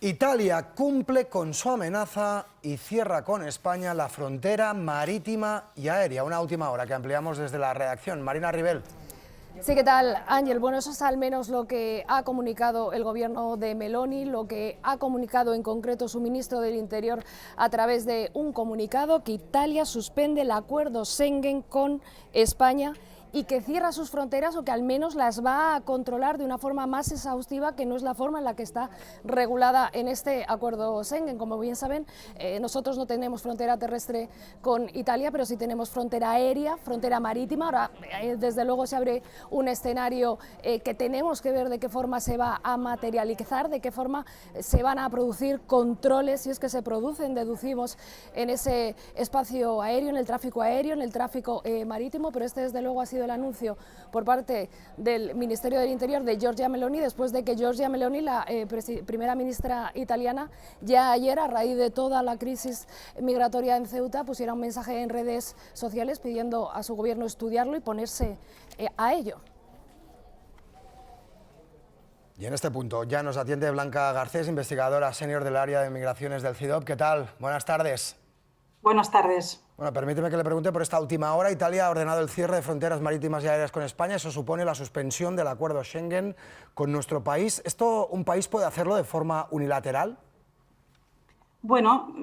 Italia cumple con su amenaza y cierra con España la frontera marítima y aérea. Una última hora que ampliamos desde la redacción. Marina Ribel. Sí, ¿qué tal, Ángel? Bueno, eso es al menos lo que ha comunicado el gobierno de Meloni, lo que ha comunicado en concreto su ministro del Interior a través de un comunicado, que Italia suspende el acuerdo Schengen con España y que cierra sus fronteras, o que al menos las va a controlar de una forma más exhaustiva, que no es la forma en la que está regulada en este acuerdo Schengen. Como bien saben, nosotros no tenemos frontera terrestre con Italia, pero sí tenemos frontera aérea, frontera marítima. Ahora, desde luego, se abre un escenario que tenemos que ver de qué forma se va a materializar, de qué forma se van a producir controles, si es que se producen, deducimos, en ese espacio aéreo, en el tráfico aéreo, en el tráfico marítimo. Pero este, desde luego, ha sido el anuncio por parte del Ministerio del Interior de Giorgia Meloni, después de que Giorgia Meloni, la primera ministra italiana, ya ayer, a raíz de toda la crisis migratoria en Ceuta, pusiera un mensaje en redes sociales pidiendo a su gobierno estudiarlo y ponerse a ello. Y en este punto ya nos atiende Blanca Garcés, investigadora senior del área de migraciones del CIDOB. ¿Qué tal? Buenas tardes. Buenas tardes. Bueno, permíteme que le pregunte por esta última hora. Italia ha ordenado el cierre de fronteras marítimas y aéreas con España. Eso supone la suspensión del acuerdo Schengen con nuestro país. ¿Esto un país puede hacerlo de forma unilateral? Bueno,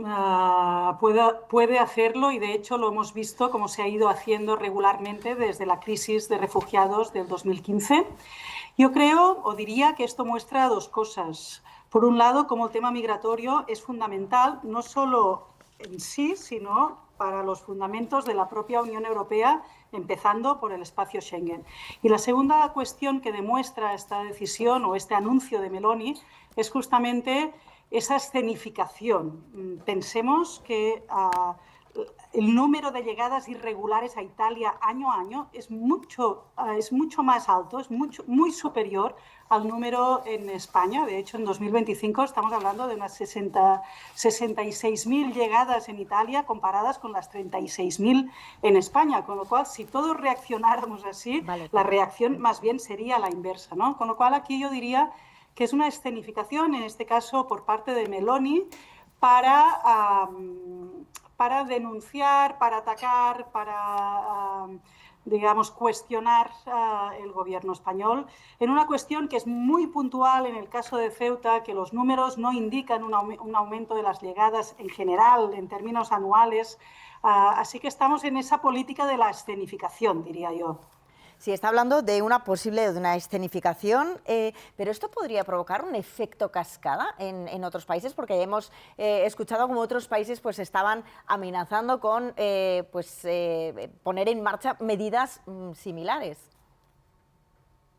puede hacerlo, y de hecho lo hemos visto como se ha ido haciendo regularmente desde la crisis de refugiados del 2015. Yo creo, o diría, que esto muestra dos cosas. Por un lado, como el tema migratorio es fundamental, no solo en sí, sino para los fundamentos de la propia Unión Europea, empezando por el espacio Schengen. Y la segunda cuestión que demuestra esta decisión o este anuncio de Meloni es justamente esa escenificación. Pensemos que el número de llegadas irregulares a Italia año a año es mucho más alto, es muy superior al número en España. De hecho, en 2025 estamos hablando de unas 66.000 llegadas en Italia comparadas con las 36.000 en España, con lo cual, si todos reaccionáramos así, la reacción más bien sería la inversa, ¿no? Con lo cual, aquí yo diría que es una escenificación, en este caso por parte de Meloni, para denunciar, para atacar, para, digamos, cuestionar el gobierno español en una cuestión que es muy puntual en el caso de Ceuta, que los números no indican un aumento de las llegadas en general, en términos anuales. Así que estamos en esa política de la escenificación, diría yo. Sí, está hablando de una escenificación, pero esto podría provocar un efecto cascada en otros países, porque hemos escuchado como otros países pues estaban amenazando con poner en marcha medidas similares.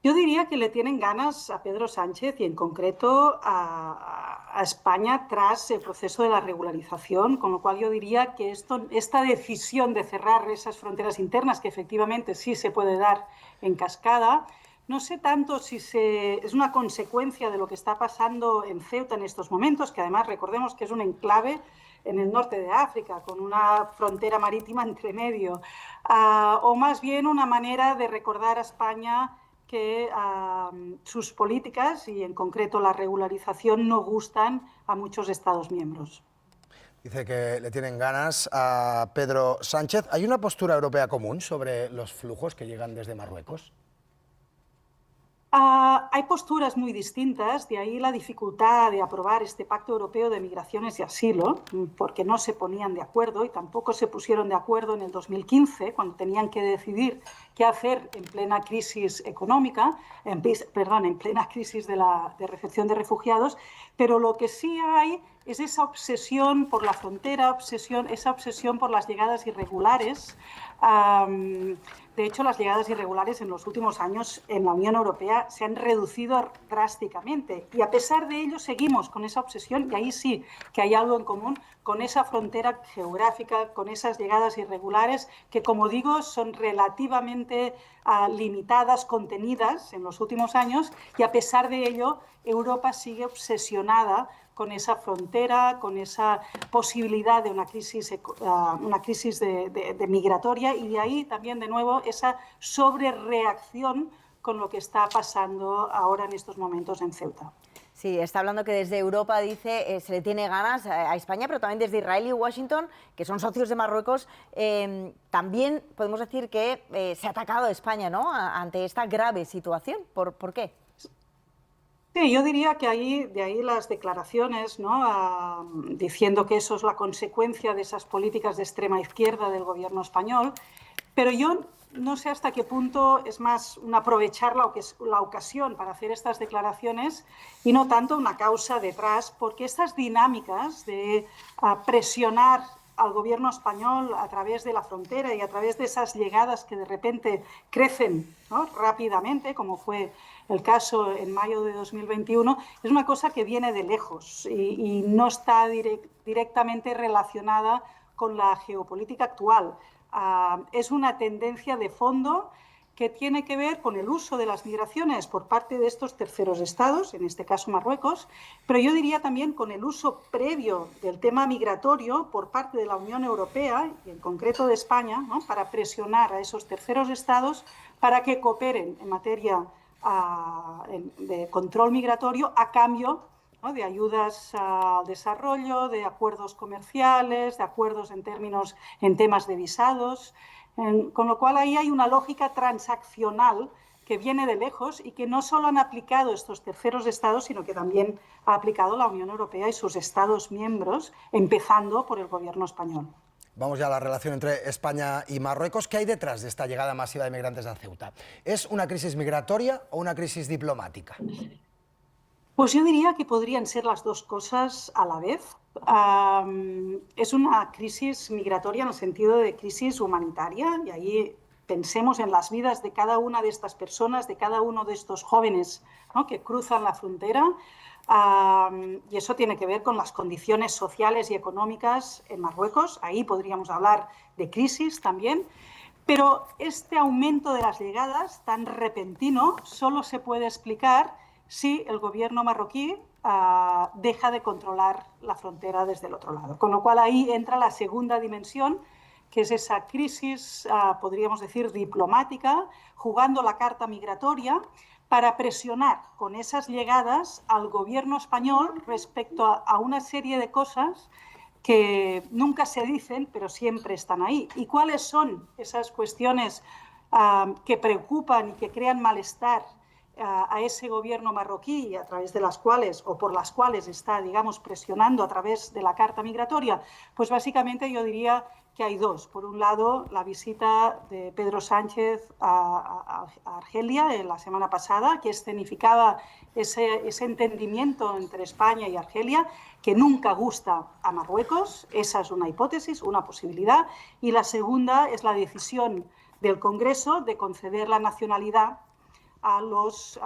Yo diría que le tienen ganas a Pedro Sánchez y en concreto a España tras el proceso de la regularización, con lo cual yo diría que esta decisión de cerrar esas fronteras internas, que efectivamente sí se puede dar en cascada, no sé tanto si es una consecuencia de lo que está pasando en Ceuta en estos momentos, que además recordemos que es un enclave en el norte de África, con una frontera marítima entre medio, o más bien una manera de recordar a España que sus políticas, y en concreto la regularización, no gustan a muchos Estados miembros. Dice que le tienen ganas a Pedro Sánchez. ¿Hay una postura europea común sobre los flujos que llegan desde Marruecos? Hay posturas muy distintas, de ahí la dificultad de aprobar este Pacto Europeo de Migraciones y Asilo, porque no se ponían de acuerdo y tampoco se pusieron de acuerdo en el 2015, cuando tenían que decidir qué hacer en plena crisis económica, en plena crisis de recepción de refugiados. Pero lo que sí hay es esa obsesión por la frontera, esa obsesión por las llegadas irregulares. De hecho, las llegadas irregulares en los últimos años en la Unión Europea se han reducido drásticamente, y a pesar de ello seguimos con esa obsesión, y ahí sí que hay algo en común con esa frontera geográfica, con esas llegadas irregulares que, como digo, son relativamente limitadas, contenidas en los últimos años, y a pesar de ello Europa sigue obsesionada con esa frontera, con esa posibilidad de una crisis migratoria, y de ahí también, de nuevo, esa sobrereacción con lo que está pasando ahora en estos momentos en Ceuta. Sí, está hablando que desde Europa, dice, se le tiene ganas a España, pero también desde Israel y Washington, que son socios de Marruecos, también podemos decir que se ha atacado a España, ¿no?, ante esta grave situación. ¿Por qué? Sí, yo diría que de ahí las declaraciones, ¿no?, diciendo que eso es la consecuencia de esas políticas de extrema izquierda del gobierno español, pero yo no sé hasta qué punto es más un aprovechar la ocasión para hacer estas declaraciones y no tanto una causa detrás, porque estas dinámicas de presionar al gobierno español a través de la frontera y a través de esas llegadas que de repente crecen, ¿no?, rápidamente, como fue el caso en mayo de 2021, es una cosa que viene de lejos y no está directamente relacionada con la geopolítica actual. Es una tendencia de fondo que tiene que ver con el uso de las migraciones por parte de estos terceros estados, en este caso Marruecos, pero yo diría también con el uso previo del tema migratorio por parte de la Unión Europea, y en concreto de España, ¿no?, para presionar a esos terceros estados para que cooperen en materia de control migratorio a cambio, ¿no?, de ayudas al desarrollo, de acuerdos comerciales, de acuerdos en temas de visados, con lo cual ahí hay una lógica transaccional que viene de lejos y que no solo han aplicado estos terceros estados, sino que también ha aplicado la Unión Europea y sus estados miembros, empezando por el gobierno español. Vamos ya a la relación entre España y Marruecos. ¿Qué hay detrás de esta llegada masiva de migrantes a Ceuta? ¿Es una crisis migratoria o una crisis diplomática? Pues yo diría que podrían ser las dos cosas a la vez. Es una crisis migratoria en el sentido de crisis humanitaria, y ahí pensemos en las vidas de cada una de estas personas, de cada uno de estos jóvenes, ¿no?, que cruzan la frontera. Y eso tiene que ver con las condiciones sociales y económicas en Marruecos. Ahí podríamos hablar de crisis también. Pero este aumento de las llegadas tan repentino solo se puede explicar si el gobierno marroquí deja de controlar la frontera desde el otro lado. Con lo cual ahí entra la segunda dimensión, que es esa crisis, podríamos decir, diplomática, jugando la carta migratoria para presionar con esas llegadas al gobierno español respecto a una serie de cosas que nunca se dicen, pero siempre están ahí. ¿Y cuáles son esas cuestiones que preocupan y que crean malestar a ese gobierno marroquí, a través de las cuales, o por las cuales está, digamos, presionando a través de la carta migratoria? Pues básicamente yo diría que hay dos. Por un lado, la visita de Pedro Sánchez a Argelia la semana pasada, que escenificaba ese entendimiento entre España y Argelia, que nunca gusta a Marruecos. Esa es una hipótesis, una posibilidad. Y la segunda es la decisión del Congreso de conceder la nacionalidad a los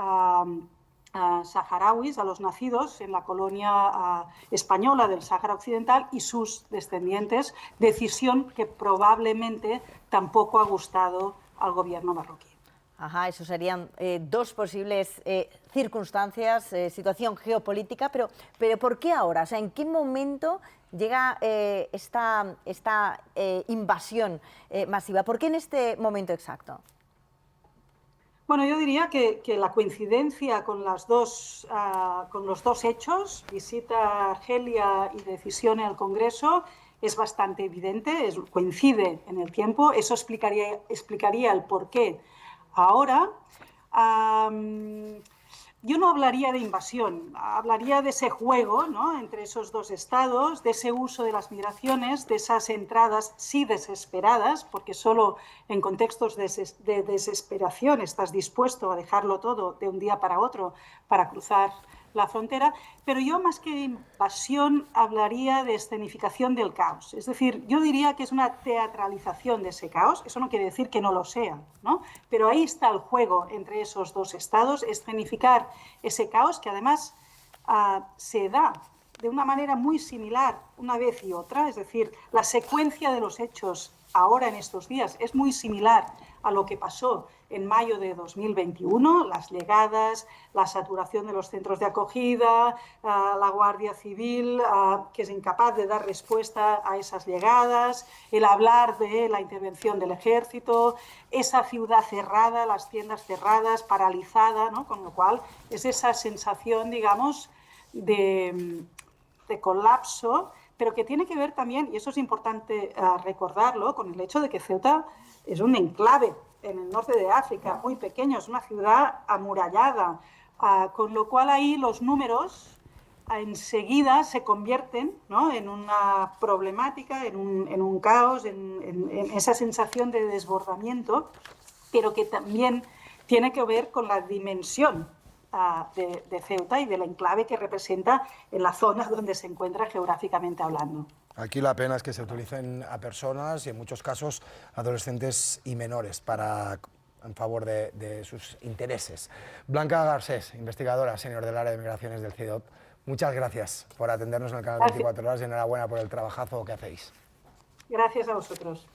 saharauis, a los nacidos en la colonia española del Sáhara Occidental y sus descendientes, decisión que probablemente tampoco ha gustado al gobierno marroquí. Ajá, eso serían dos posibles circunstancias, situación geopolítica, pero ¿por qué ahora? O sea, ¿en qué momento llega esta invasión masiva? ¿Por qué en este momento exacto? Bueno, yo diría que la coincidencia con los dos hechos, visita a Argelia y decisión en el Congreso, es bastante evidente, coincide en el tiempo. Eso explicaría el porqué ahora. Yo no hablaría de invasión, hablaría de ese juego, ¿no?, entre esos dos estados, de ese uso de las migraciones, de esas entradas sí desesperadas, porque solo en contextos de desesperación estás dispuesto a dejarlo todo de un día para otro para cruzar la frontera. Pero yo, más que invasión, hablaría de escenificación del caos. Es decir, yo diría que es una teatralización de ese caos. Eso no quiere decir que no lo sea, ¿no? Pero ahí está el juego entre esos dos estados, escenificar ese caos, que además se da de una manera muy similar una vez y otra. Es decir, la secuencia de los hechos ahora en estos días es muy similar a lo que pasó en mayo de 2021, las llegadas, la saturación de los centros de acogida, la Guardia Civil que es incapaz de dar respuesta a esas llegadas, el hablar de la intervención del ejército, esa ciudad cerrada, las tiendas cerradas, paralizada, ¿no? Con lo cual es esa sensación, digamos, de colapso, pero que tiene que ver también, y eso es importante recordarlo, con el hecho de que Ceuta es un enclave en el norte de África, muy pequeño, es una ciudad amurallada, con lo cual ahí los números enseguida se convierten, ¿no?, en una problemática, en un caos, en esa sensación de desbordamiento, pero que también tiene que ver con la dimensión de Ceuta y del enclave que representa en la zona donde se encuentra geográficamente hablando. Aquí la pena es que se utilicen a personas y en muchos casos adolescentes y menores en favor de sus intereses. Blanca Garcés, investigadora senior del área de migraciones del CIDOB, muchas gracias por atendernos en el canal 24 Horas y enhorabuena por el trabajazo que hacéis. Gracias a vosotros.